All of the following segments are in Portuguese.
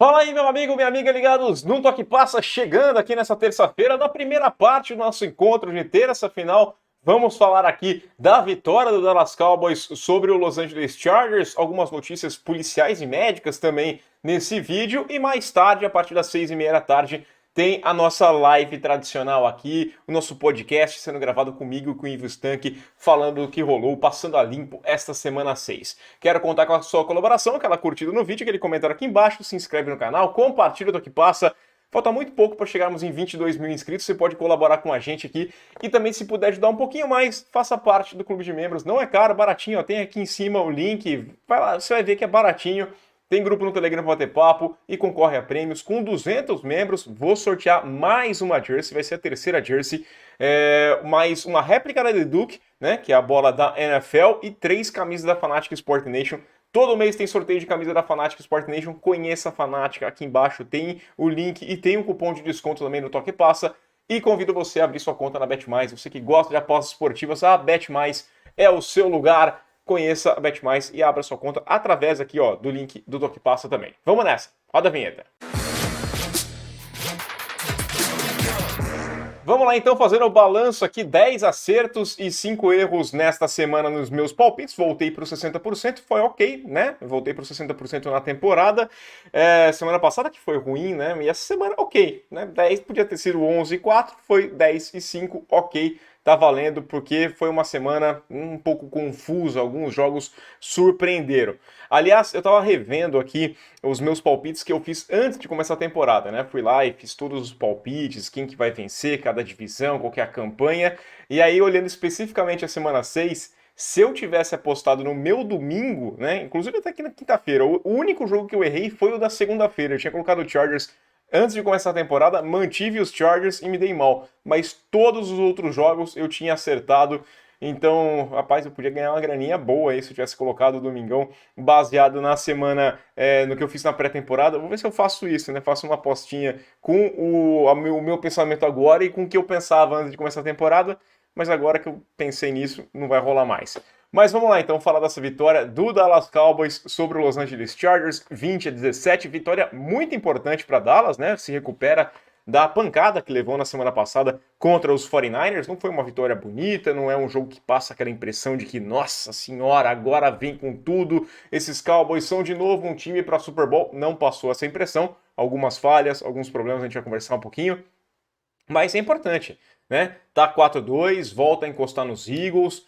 Fala aí, meu amigo, minha amiga ligados no Toque Passa, chegando aqui nessa terça-feira, na primeira parte do nosso encontro de terça final. Vamos falar aqui da vitória do Dallas Cowboys sobre o Los Angeles Chargers, algumas notícias policiais e médicas também nesse vídeo, e mais tarde, a partir das 6:30 da tarde, tem a nossa live tradicional aqui, o nosso podcast sendo gravado comigo e com o Ivo Stank, falando do que rolou, passando a limpo esta semana 6. Quero contar com a sua colaboração, aquela curtida no vídeo, aquele comentário aqui embaixo, se inscreve no canal, compartilha o que passa. Falta muito pouco para chegarmos em 22 mil inscritos, você pode colaborar com a gente aqui e também se puder ajudar um pouquinho mais, faça parte do clube de membros, não é caro, baratinho, ó, tem aqui em cima o link, vai lá, você vai ver que é baratinho. Tem grupo no Telegram para bater papo e concorre a prêmios. Com 200 membros, vou sortear mais uma jersey, vai ser a terceira jersey, mais uma réplica da The Duke, né, que é a bola da NFL, e 3 camisas da Fanatic Sport Nation. Todo mês tem sorteio de camisa da Fanatic Sport Nation. Conheça a Fanatic, aqui embaixo tem o link e tem um cupom de desconto também no Toque Passa. E convido você a abrir sua conta na BetMais. Você que gosta de apostas esportivas, a BetMais é o seu lugar. Conheça a BetMais e abra sua conta através aqui, ó, do link do Toque Passa também. Vamos nessa, roda a vinheta. Vamos lá então, fazendo o balanço aqui, 10 acertos e 5 erros nesta semana nos meus palpites. Voltei para os 60%, foi ok, né? Voltei para os 60% na temporada. Semana passada que foi ruim, né? E essa semana ok, né? 10 podia ter sido 11 e 4, foi 10 e 5, ok. Tá valendo porque foi uma semana um pouco confusa, alguns jogos surpreenderam. Aliás, eu tava revendo aqui os meus palpites que eu fiz antes de começar a temporada, né? Fui lá e fiz todos os palpites, quem que vai vencer, cada divisão, qual que é a campanha. E aí, olhando especificamente a semana 6, se eu tivesse apostado no meu domingo, né? Inclusive até aqui na quinta-feira, o único jogo que eu errei foi o da segunda-feira. Eu tinha colocado o Chargers antes de começar a temporada, mantive os Chargers e me dei mal. Mas todos os outros jogos eu tinha acertado. Então, rapaz, eu podia ganhar uma graninha boa aí se eu tivesse colocado o Domingão baseado na semana, no que eu fiz na pré-temporada. Vou ver se eu faço isso, né? Faço uma apostinha com o meu pensamento agora e com o que eu pensava antes de começar a temporada. Mas agora que eu pensei nisso, não vai rolar mais. Mas vamos lá então falar dessa vitória do Dallas Cowboys sobre o Los Angeles Chargers, 20-17, vitória muito importante para Dallas, né? Se recupera da pancada que levou na semana passada contra os 49ers. Não foi uma vitória bonita, não é um jogo que passa aquela impressão de que, nossa senhora, agora vem com tudo, esses Cowboys são de novo um time para Super Bowl. Não passou essa impressão, algumas falhas, alguns problemas, a gente vai conversar um pouquinho, mas é importante, né? Tá 4-2, volta a encostar nos Eagles.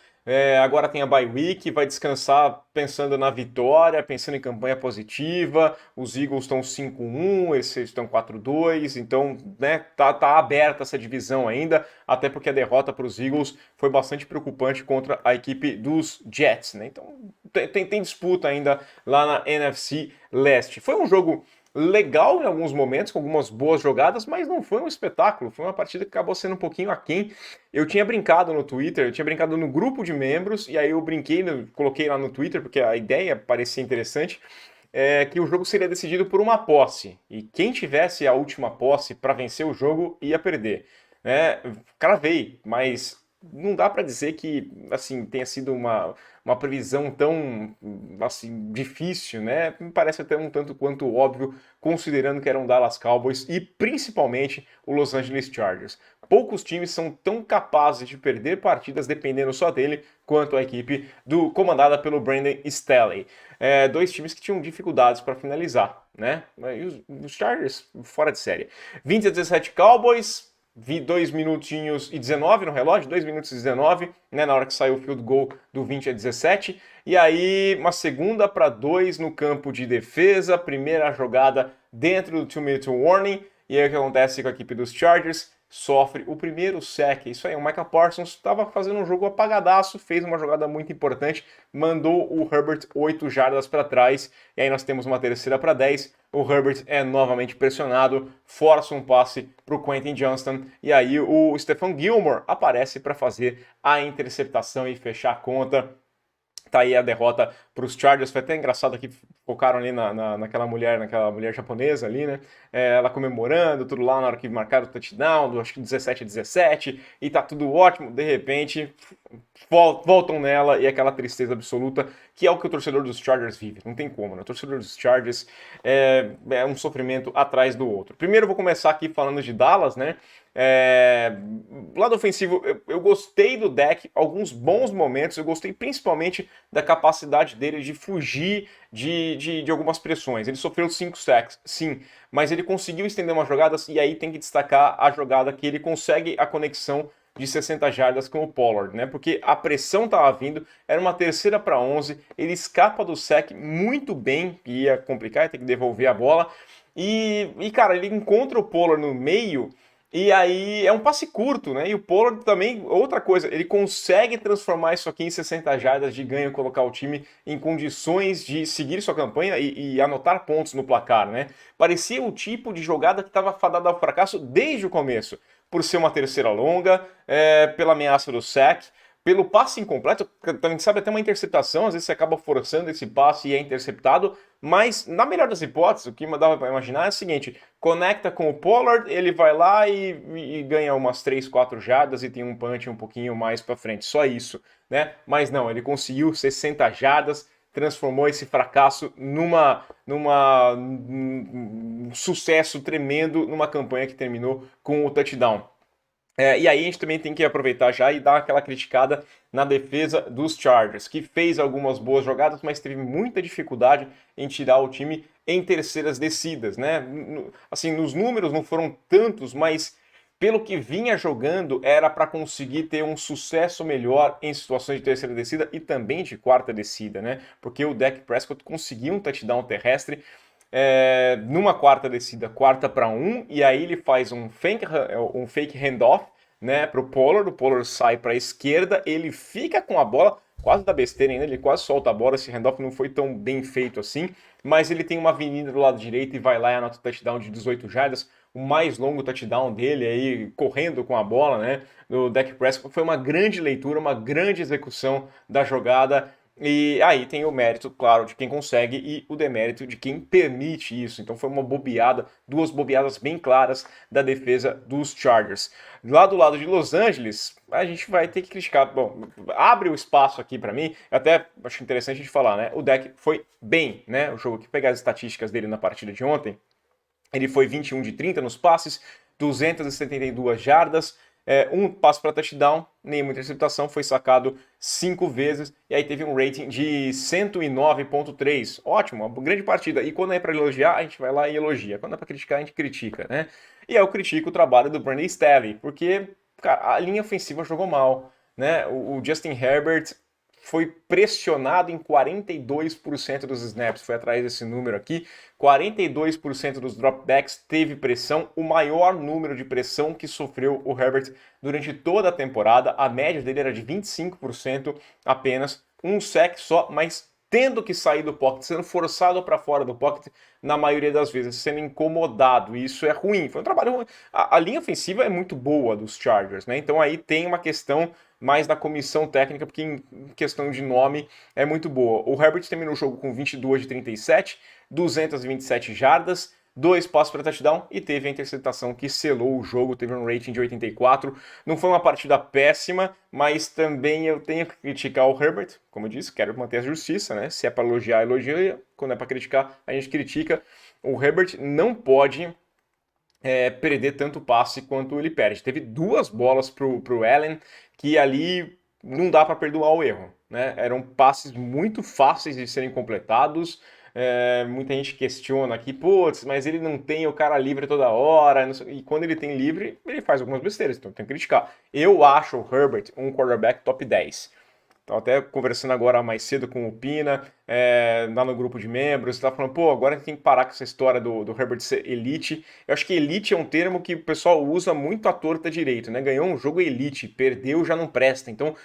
Agora tem a bye week, vai descansar pensando na vitória, pensando em campanha positiva. Os Eagles estão 5-1, eles estão 4-2, então, né, tá aberta essa divisão ainda, até porque a derrota para os Eagles foi bastante preocupante contra a equipe dos Jets, né? Então tem disputa ainda lá na NFC Leste. Foi um jogo legal em alguns momentos, com algumas boas jogadas, mas não foi um espetáculo, foi uma partida que acabou sendo um pouquinho aquém. Eu tinha brincado no Twitter, eu tinha brincado no grupo de membros, e aí eu brinquei, coloquei lá no Twitter, porque a ideia parecia interessante, que o jogo seria decidido por uma posse, e quem tivesse a última posse para vencer o jogo ia perder. Cravei, mas não dá para dizer que assim tenha sido uma previsão tão assim difícil, né? Me parece até um tanto quanto óbvio, considerando que eram Dallas Cowboys e principalmente o Los Angeles Chargers. Poucos times são tão capazes de perder partidas dependendo só dele quanto a equipe comandada pelo Brandon Staley. Dois times que tinham dificuldades para finalizar, né? E os Chargers fora de série. 20-17 Cowboys. Vi 2 minutinhos e 19 no relógio, 2 minutos e 19, né, na hora que saiu o field goal do 20-17. E aí, uma segunda para 2 no campo de defesa, primeira jogada dentro do 2-minute warning. E aí o que acontece com a equipe dos Chargers? Sofre o primeiro sack. Isso aí, o Micah Parsons estava fazendo um jogo apagadaço, fez uma jogada muito importante, mandou o Herbert 8 jardas para trás, e aí nós temos uma terceira para 10. O Herbert é novamente pressionado, força um passe para o Quentin Johnston, e aí o Stephon Gilmore aparece para fazer a interceptação e fechar a conta. Tá aí a derrota para os Chargers. Foi até engraçado aqui focaram ali naquela mulher japonesa ali, né? Ela comemorando, tudo lá na hora que marcaram o touchdown, acho que 17-17, e tá tudo ótimo, de repente voltam nela e aquela tristeza absoluta, que é o que o torcedor dos Chargers vive. Não tem como, né? O torcedor dos Chargers é um sofrimento atrás do outro. Primeiro eu vou começar aqui falando de Dallas, né? Lado ofensivo, eu gostei do deck, alguns bons momentos, eu gostei principalmente da capacidade dele de fugir de algumas pressões. Ele sofreu 5 sacks, sim, mas ele conseguiu estender umas jogadas, e aí tem que destacar a jogada que ele consegue a conexão de 60 jardas com o Pollard, né? Porque a pressão estava vindo, era uma 3ª para 11, ele escapa do sack muito bem, que ia complicar, ia ter que devolver a bola, cara, ele encontra o Pollard no meio, e aí é um passe curto, né? E o Pollard também, outra coisa, ele consegue transformar isso aqui em 60 jardas de ganho, colocar o time em condições de seguir sua campanha e anotar pontos no placar, né? Parecia o tipo de jogada que estava fadada ao fracasso desde o começo, por ser uma 3ª longa, pela ameaça do sack, pelo passe incompleto, a gente sabe até uma interceptação, às vezes você acaba forçando esse passe e é interceptado, mas na melhor das hipóteses, o que dava para imaginar é o seguinte: conecta com o Pollard, ele vai lá e ganha umas 3, 4 jardas e tem um punch um pouquinho mais para frente, só isso, né? Mas não, ele conseguiu 60 jardas, transformou esse fracasso num sucesso tremendo, numa campanha que terminou com o touchdown. E aí a gente também tem que aproveitar já e dar aquela criticada na defesa dos Chargers, que fez algumas boas jogadas, mas teve muita dificuldade em tirar o time em terceiras descidas, né? Assim, nos números não foram tantos, mas pelo que vinha jogando era para conseguir ter um sucesso melhor em situações de terceira descida e também de quarta descida, né? Porque o Dak Prescott conseguiu um touchdown terrestre numa quarta descida, 4ª para 1, e aí ele faz um fake handoff, né, pro Pollard. O Pollard sai para a esquerda, ele fica com a bola, quase dá besteira ainda, ele quase solta a bola. Esse handoff não foi tão bem feito assim, mas ele tem uma avenida do lado direito e vai lá e anota o touchdown de 18 jardas, o mais longo touchdown dele aí, correndo com a bola, né, do Dak Prescott. Foi uma grande leitura, uma grande execução da jogada. E aí tem o mérito, claro, de quem consegue e o demérito de quem permite isso. Então foi uma bobeada, 2 bobeadas bem claras da defesa dos Chargers. Lá do lado de Los Angeles, a gente vai ter que criticar. Bom, abre o espaço aqui para mim, até acho interessante a gente falar, né? O Dak foi bem, né? O jogo que pegar as estatísticas dele na partida de ontem, ele foi 21 de 30 nos passes, 272 jardas, um passe para touchdown, nenhuma interceptação, foi sacado 5 vezes, e aí teve um rating de 109.3. Ótimo, uma grande partida. E quando é para elogiar, a gente vai lá e elogia. Quando é para criticar, a gente critica, né? E eu critico o trabalho do Brandon Staley, porque, cara, a linha ofensiva jogou mal, né? O Justin Herbert foi pressionado em 42% dos snaps, foi atrás desse número aqui, 42% dos dropbacks teve pressão, o maior número de pressão que sofreu o Herbert durante toda a temporada. A média dele era de 25% apenas, um sack só, mas tendo que sair do pocket, sendo forçado para fora do pocket na maioria das vezes, sendo incomodado. E isso é ruim, foi um trabalho ruim. A linha ofensiva é muito boa dos Chargers, né? Então aí tem uma questão mais da comissão técnica, porque em questão de nome é muito boa. O Herbert terminou o jogo com 22 de 37, 227 jardas, 2 passos para touchdown e teve a interceptação que selou o jogo, teve um rating de 84. Não foi uma partida péssima, mas também eu tenho que criticar o Herbert, como eu disse, quero manter a justiça, né? Se é para elogiar, elogia, quando é para criticar, a gente critica. O Herbert não pode perder tanto passe quanto ele perde. Teve 2 bolas pro Allen que ali não dá para perdoar o erro, né? Eram passes muito fáceis de serem completados. Muita gente questiona aqui, putz, mas ele não tem o cara livre toda hora, e quando ele tem livre, ele faz algumas besteiras, então tem que criticar. Eu acho o Herbert um quarterback top 10. Estava até conversando agora mais cedo com o Pina, lá no grupo de membros, estava falando, pô, agora a gente tem que parar com essa história do Herbert ser elite. Eu acho que elite é um termo que o pessoal usa muito à torta direito, né? Ganhou um jogo elite, perdeu, já não presta. Então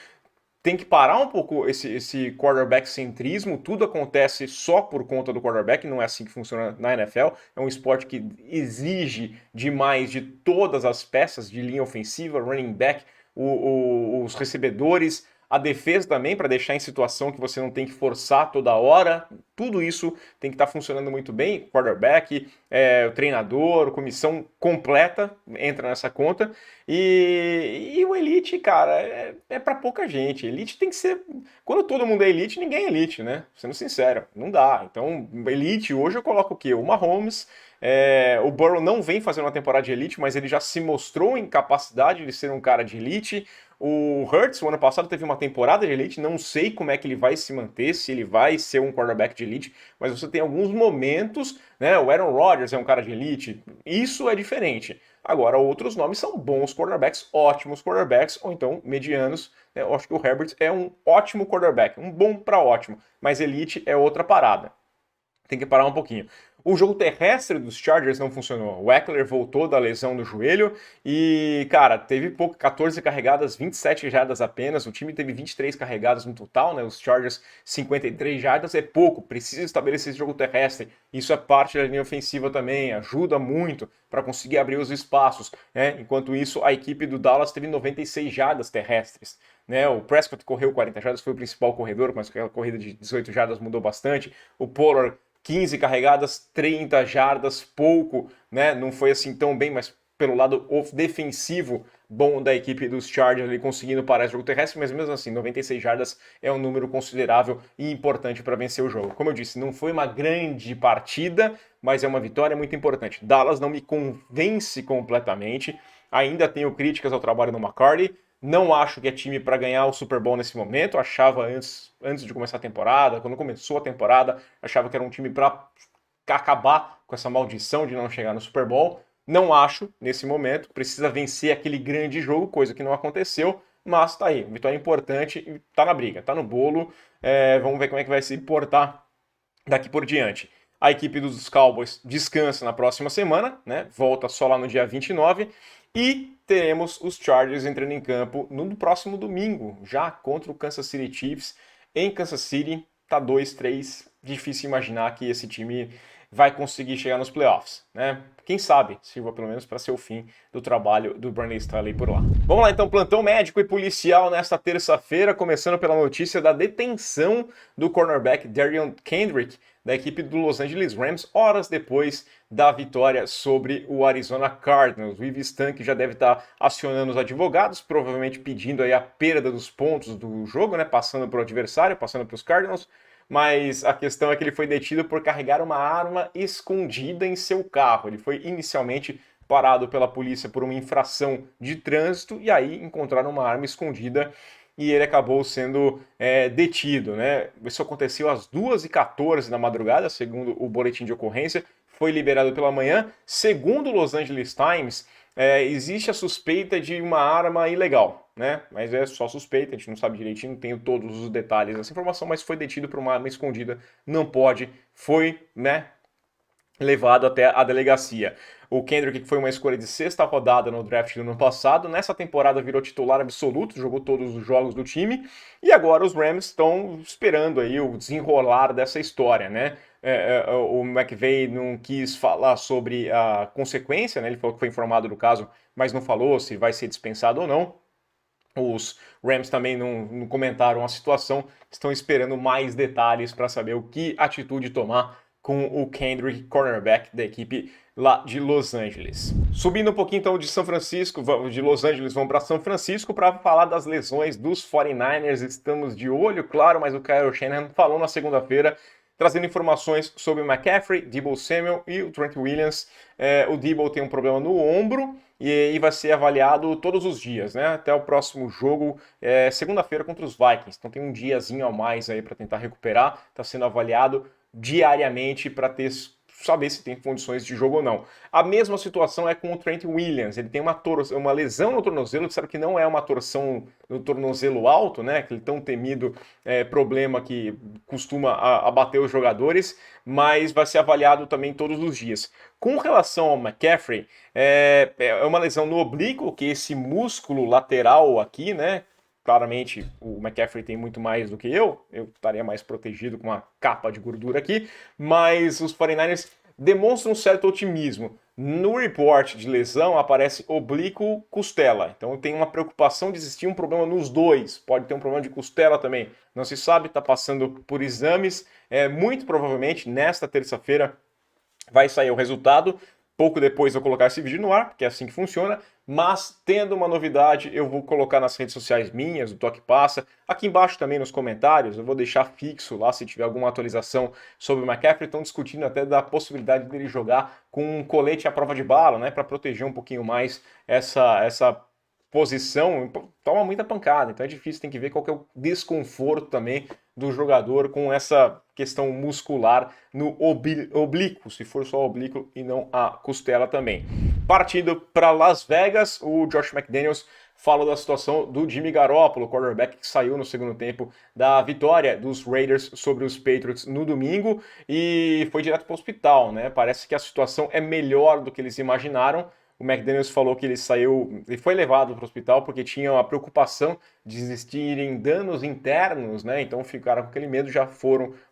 tem que parar um pouco esse quarterback centrismo, tudo acontece só por conta do quarterback, não é assim que funciona na NFL, é um esporte que exige demais de todas as peças de linha ofensiva, running back, os recebedores, a defesa também, para deixar em situação que você não tem que forçar toda hora, tudo isso tem que estar funcionando muito bem, quarterback, o treinador, comissão completa entra nessa conta, e o Elite, cara, é para pouca gente, Elite tem que ser, quando todo mundo é Elite, ninguém é Elite, né, sendo sincero, não dá, então Elite hoje eu coloco o quê? O Mahomes, o Burrow não vem fazendo uma temporada de elite, mas ele já se mostrou em capacidade de ser um cara de elite. O Hurts, o ano passado, teve uma temporada de elite, não sei como é que ele vai se manter, se ele vai ser um quarterback de elite, mas você tem alguns momentos, né? O Aaron Rodgers é um cara de elite, isso é diferente. Agora, outros nomes são bons quarterbacks, ótimos quarterbacks, ou então medianos. Né? Eu acho que o Herbert é um ótimo quarterback, um bom para ótimo, mas elite é outra parada. Tem que parar um pouquinho. O jogo terrestre dos Chargers não funcionou. O Eckler voltou da lesão do joelho e, cara, teve pouco, 14 carregadas, 27 jardas apenas. O time teve 23 carregadas no total, né? Os Chargers 53 jardas é pouco. Precisa estabelecer esse jogo terrestre. Isso é parte da linha ofensiva também, ajuda muito para conseguir abrir os espaços, né? Enquanto isso, a equipe do Dallas teve 96 jardas terrestres. Né, o Prescott correu 40 jardas, foi o principal corredor, mas aquela corrida de 18 jardas mudou bastante. O Pollard 15 carregadas, 30 jardas, pouco, né? Não foi assim tão bem, mas pelo lado defensivo bom da equipe dos Chargers, ali conseguindo parar esse jogo terrestre, mas mesmo assim, 96 jardas é um número considerável e importante para vencer o jogo. Como eu disse, não foi uma grande partida, mas é uma vitória muito importante. Dallas não me convence completamente, ainda tenho críticas ao trabalho do McCarthy, não acho que é time para ganhar o Super Bowl nesse momento. Achava antes de começar a temporada, quando começou a temporada, achava que era um time para acabar com essa maldição de não chegar no Super Bowl. Não acho nesse momento. Precisa vencer aquele grande jogo, coisa que não aconteceu. Mas tá aí, vitória importante e tá na briga, tá no bolo. Vamos ver como é que vai se portar daqui por diante. A equipe dos Cowboys descansa na próxima semana, né? Volta só lá no dia 29. E teremos os Chargers entrando em campo no próximo domingo, já contra o Kansas City Chiefs. Em Kansas City, tá 2-3. Difícil imaginar que esse time vai conseguir chegar nos playoffs, né? Quem sabe sirva pelo menos para ser o fim do trabalho do Brandon Staley por lá. Vamos lá então, plantão médico e policial nesta terça-feira, começando pela notícia da detenção do cornerback Darion Kendrick, da equipe do Los Angeles Rams, horas depois da vitória sobre o Arizona Cardinals. O Yves Tank já deve estar acionando os advogados, provavelmente pedindo aí a perda dos pontos do jogo, né? Passando para o adversário, passando para os Cardinals. Mas a questão é que ele foi detido por carregar uma arma escondida em seu carro. Ele foi inicialmente parado pela polícia por uma infração de trânsito e aí encontraram uma arma escondida e ele acabou sendo detido, né? Isso aconteceu às 2h14 da madrugada, segundo o boletim de ocorrência, foi liberado pela manhã. Segundo o Los Angeles Times, existe a suspeita de uma arma ilegal, né? Mas é só suspeita, a gente não sabe direitinho, não tenho todos os detalhes dessa informação, mas foi detido por uma arma escondida, não pode, foi, né, levado até a delegacia. O Kendrick, que foi uma escolha de sexta rodada no draft do ano passado, nessa temporada virou titular absoluto, jogou todos os jogos do time, e agora os Rams estão esperando aí o desenrolar dessa história, né? O McVay não quis falar sobre a consequência, né? Ele falou que foi informado do caso, mas não falou se vai ser dispensado ou não. Os Rams também não comentaram a situação, estão esperando mais detalhes para saber o que atitude tomar com o Kendrick, cornerback da equipe lá de Los Angeles. Subindo um pouquinho então de São Francisco, de Los Angeles vamos para São Francisco para falar das lesões dos 49ers. Estamos de olho, claro, mas o Kyle Shanahan falou na segunda-feira, trazendo informações sobre o McCaffrey, Deebo Samuel e o Trent Williams. O Deebo tem um problema no ombro e vai ser avaliado todos os dias, né? Até o próximo jogo, segunda-feira contra os Vikings. Então tem um diazinho a mais aí para tentar recuperar. Está sendo avaliado diariamente para saber se tem condições de jogo ou não. A mesma situação é com o Trent Williams. Ele tem uma lesão no tornozelo, sabe que não é uma torção no tornozelo alto, né? Aquele tão temido problema que costuma abater os jogadores, mas vai ser avaliado também todos os dias. Com relação ao McCaffrey, é uma lesão no oblíquo, que é esse músculo lateral aqui, né? Claramente, o McCaffrey tem muito mais do que eu estaria mais protegido com uma capa de gordura aqui, mas os 49ers demonstram um certo otimismo. No report de lesão aparece oblíquo costela, então tem uma preocupação de existir um problema nos dois, pode ter um problema de costela também, não se sabe, está passando por exames, muito provavelmente nesta terça-feira vai sair o resultado. Pouco depois eu colocar esse vídeo no ar, porque é assim que funciona. Mas tendo uma novidade, eu vou colocar nas redes sociais minhas, do Toque Passa. Aqui embaixo também nos comentários, eu vou deixar fixo lá se tiver alguma atualização sobre o McCaffrey. Estão discutindo até da possibilidade dele jogar com um colete à prova de bala, né? Para proteger um pouquinho mais essa posição. Toma muita pancada, então é difícil, tem que ver qual que é o desconforto também do jogador com essa questão muscular no oblíquo, se for só oblíquo e não a costela também. Partindo para Las Vegas, o Josh McDaniels falou da situação do Jimmy Garoppolo, quarterback que saiu no segundo tempo da vitória dos Raiders sobre os Patriots no domingo e foi direto para o hospital, né? Parece que a situação é melhor do que eles imaginaram. O McDaniels falou que ele foi levado para o hospital porque tinha a preocupação de existirem danos internos, né? Então ficaram com aquele medo, já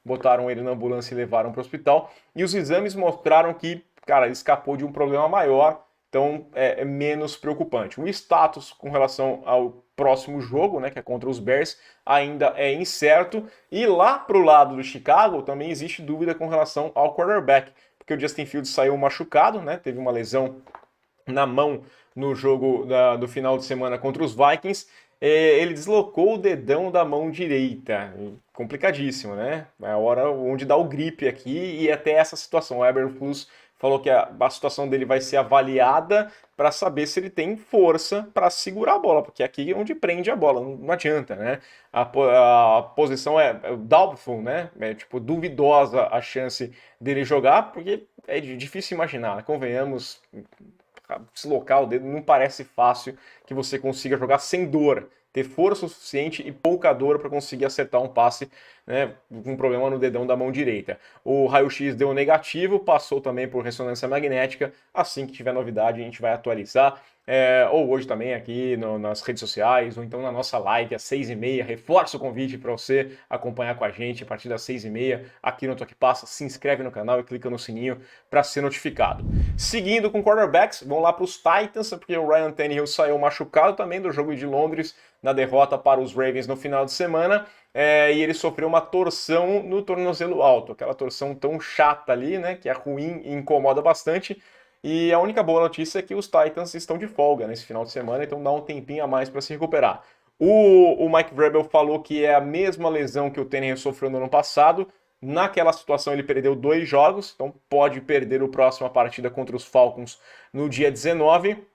botaram ele na ambulância e levaram para o hospital. E os exames mostraram que, cara, ele escapou de um problema maior, então é menos preocupante. O status com relação ao próximo jogo, né, que é contra os Bears, ainda é incerto. E lá pro lado do Chicago também existe dúvida com relação ao quarterback, porque o Justin Fields saiu machucado, né? Teve uma lesão na mão no jogo do final de semana contra os Vikings, ele deslocou o dedão da mão direita. Complicadíssimo, né? É a hora onde dá o gripe aqui e até essa situação. O Eberflus falou que a situação dele vai ser avaliada para saber se ele tem força para segurar a bola, porque aqui é onde prende a bola, não adianta, né? A posição é doubtful, né? É tipo duvidosa a chance dele jogar, porque é difícil imaginar, convenhamos, deslocar o dedo não parece fácil que você consiga jogar sem dor, ter força suficiente e pouca dor para conseguir acertar um passe, né, com um problema no dedão da mão direita. O raio-x deu negativo, passou também por ressonância magnética. Assim que tiver novidade a gente vai atualizar. Ou hoje também aqui nas redes sociais, ou então na nossa live às 6h30. Reforço o convite para você acompanhar com a gente a partir das 6h30 aqui no Toque Passa. Se inscreve no canal e clica no sininho para ser notificado. Seguindo com quarterbacks, vamos lá para os Titans, porque o Ryan Tannehill saiu machucado também do jogo de Londres, na derrota para os Ravens no final de semana. E ele sofreu uma torção no tornozelo alto, aquela torção tão chata ali, né, que é ruim e incomoda bastante. E a única boa notícia é que os Titans estão de folga nesse final de semana, então dá um tempinho a mais para se recuperar. O Mike Vrabel falou que é a mesma lesão que o Tannehill sofreu no ano passado. Naquela situação ele perdeu 2 jogos, então pode perder a próxima partida contra os Falcons no dia 19.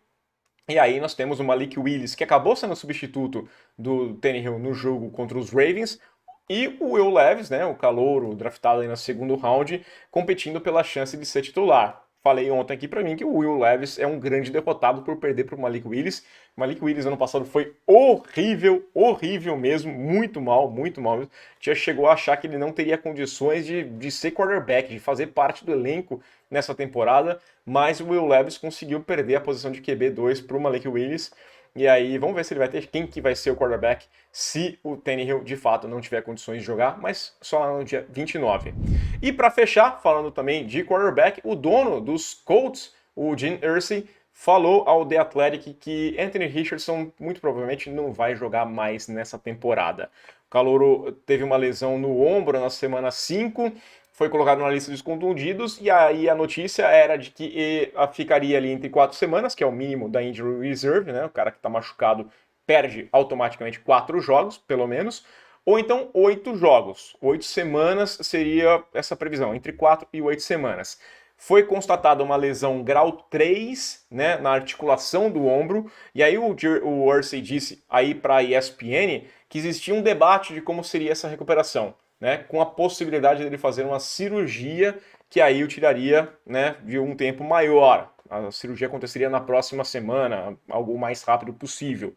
E aí nós temos o Malik Willis, que acabou sendo substituto do Tannehill no jogo contra os Ravens, e o Will Levis, né, o calouro draftado aí no segundo round, competindo pela chance de ser titular. Falei ontem aqui para mim que o Will Levis é um grande derrotado por perder para o Malik Willis. Malik Willis ano passado foi horrível, horrível mesmo, muito mal mesmo. Já chegou a achar que ele não teria condições de ser quarterback, de fazer parte do elenco nessa temporada, mas o Will Levis conseguiu perder a posição de QB2 para o Malik Willis. E aí, vamos ver se ele vai ter quem que vai ser o quarterback se o Tannehill de fato não tiver condições de jogar, mas só lá no dia 29. E para fechar, falando também de quarterback, o dono dos Colts, o Jim Irsay, falou ao The Athletic que Anthony Richardson muito provavelmente não vai jogar mais nessa temporada. O calouro teve uma lesão no ombro na semana 5, foi colocado na lista dos contundidos, e aí a notícia era de que ficaria ali entre 4 semanas, que é o mínimo da injury reserve, né? O cara que está machucado perde automaticamente 4 jogos, pelo menos, ou então 8 jogos. 8 semanas seria essa previsão, entre 4 e 8 semanas. Foi constatada uma lesão grau 3, né, na articulação do ombro, e aí o Irsay disse aí para a ESPN que existia um debate de como seria essa recuperação, né, com a possibilidade dele fazer uma cirurgia que aí o tiraria, né, de um tempo maior. A cirurgia aconteceria na próxima semana, algo o mais rápido possível.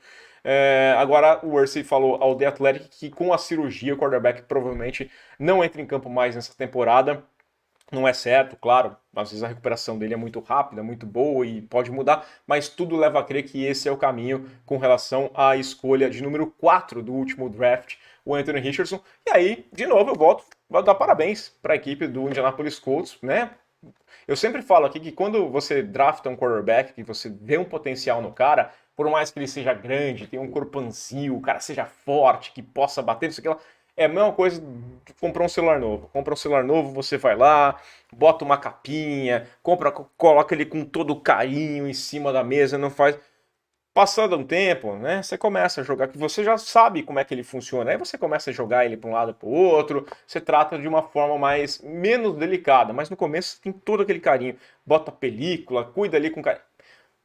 Agora o Irsay falou ao The Athletic que com a cirurgia o quarterback provavelmente não entra em campo mais nessa temporada. Não é certo, claro, às vezes a recuperação dele é muito rápida, muito boa e pode mudar, mas tudo leva a crer que esse é o caminho com relação à escolha de número 4 do último draft, o Anthony Richardson. E aí, de novo, eu volto a dar parabéns para a equipe do Indianapolis Colts, né? Eu sempre falo aqui que quando você drafta um quarterback, que você vê um potencial no cara, por mais que ele seja grande, tenha um corpanzil, o cara seja forte, que possa bater, isso aqui, é a mesma coisa de comprar um celular novo. Compra um celular novo, você vai lá, bota uma capinha, compra, coloca ele com todo carinho em cima da mesa, não faz. Passando um tempo, né, você começa a jogar, que você já sabe como é que ele funciona, aí você começa a jogar ele para um lado para o outro, você trata de uma forma menos delicada, mas no começo você tem todo aquele carinho, bota película, cuida ali com carinho.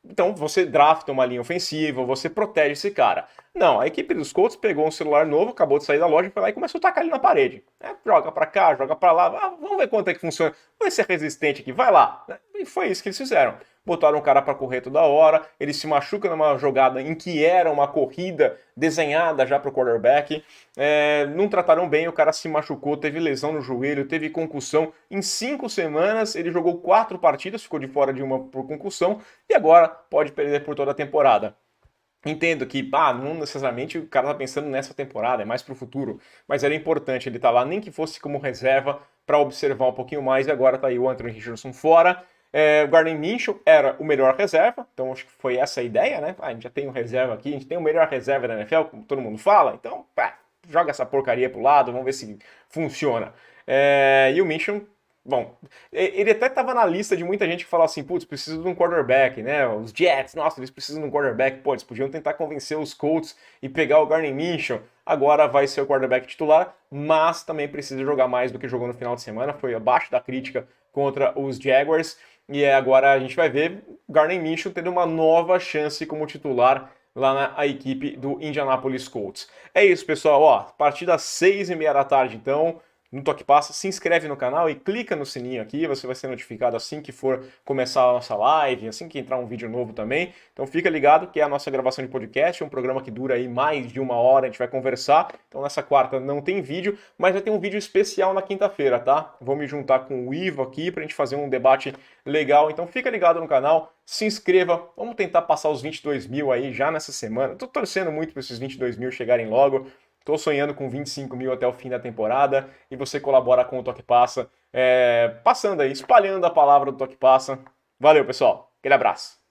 Então você drafta uma linha ofensiva, você protege esse cara. Não, a equipe dos Colts pegou um celular novo, acabou de sair da loja, foi lá e começou a tacar ele na parede. Joga pra cá, joga pra lá, vamos ver quanto é que funciona. Vamos ver se é resistente aqui, vai lá. E foi isso que eles fizeram. Botaram o cara pra correr toda hora, ele se machuca numa jogada em que era uma corrida desenhada já pro quarterback. Não trataram bem, o cara se machucou, teve lesão no joelho, teve concussão. Em 5 semanas ele jogou 4 partidas, ficou de fora de uma por concussão e agora pode perder por toda a temporada. Entendo que, não necessariamente o cara tá pensando nessa temporada, é mais pro futuro, mas era importante ele estar lá, nem que fosse como reserva, para observar um pouquinho mais, e agora tá aí o Anthony Richardson fora. O Gardner Minshew era o melhor reserva, então acho que foi essa a ideia, né? A gente já tem um reserva aqui, a gente tem o melhor reserva da NFL, como todo mundo fala, então, joga essa porcaria pro lado, vamos ver se funciona. E o Minshew, bom, ele até estava na lista de muita gente que falava assim, putz, precisa de um quarterback, né? Os Jets, nossa, eles precisam de um quarterback. Pô, eles podiam tentar convencer os Colts e pegar o Gardner Minshew. Agora vai ser o quarterback titular, mas também precisa jogar mais do que jogou no final de semana. Foi abaixo da crítica contra os Jaguars. E agora a gente vai ver o Gardner Minshew tendo uma nova chance como titular lá na equipe do Indianapolis Colts. É isso, pessoal. Ó, a partir das 6h30 da tarde, então, no Toque Passa, se inscreve no canal e clica no sininho aqui, você vai ser notificado assim que for começar a nossa live, assim que entrar um vídeo novo também. Então fica ligado que é a nossa gravação de podcast, é um programa que dura aí mais de 1 hora, a gente vai conversar. Então nessa quarta não tem vídeo, mas vai ter um vídeo especial na quinta-feira, tá? Vou me juntar com o Ivo aqui pra gente fazer um debate legal. Então fica ligado no canal, se inscreva, vamos tentar passar os 22 mil aí já nessa semana. Tô torcendo muito para esses 22 mil chegarem logo. Estou sonhando com 25 mil até o fim da temporada e você colabora com o Toque Passa, passando aí, espalhando a palavra do Toque Passa. Valeu, pessoal. Aquele abraço.